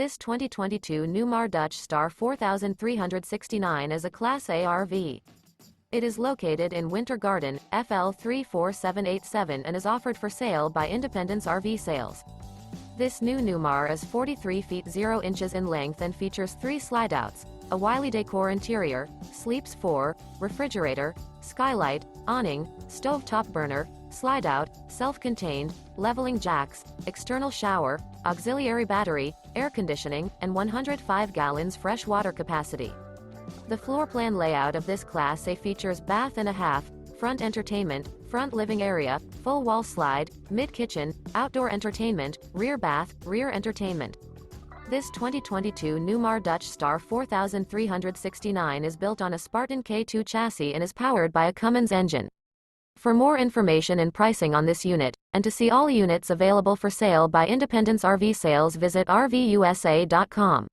This 2022 Newmar Dutch Star 4369 is a Class A RV. It is located in Winter Garden, FL 34787 and is offered for sale by Independence RV Sales. This new Newmar is 43 feet 0 inches in length and features 3 slideouts, a Wylie Decor interior, sleeps 4, refrigerator, skylight, awning, stovetop burner, slideout, self-contained, leveling jacks, external shower, auxiliary battery, air conditioning, and 105 gallons fresh water capacity. The floor plan layout of this Class A features bath and a half, front entertainment, front living area, full wall slide, mid-kitchen, outdoor entertainment, rear bath, rear entertainment. This 2022 Newmar Dutch Star 4369 is built on a Spartan K2 chassis and is powered by a Cummins engine. For more information and pricing on this unit, and to see all units available for sale by Independence RV Sales, visit RVUSA.com.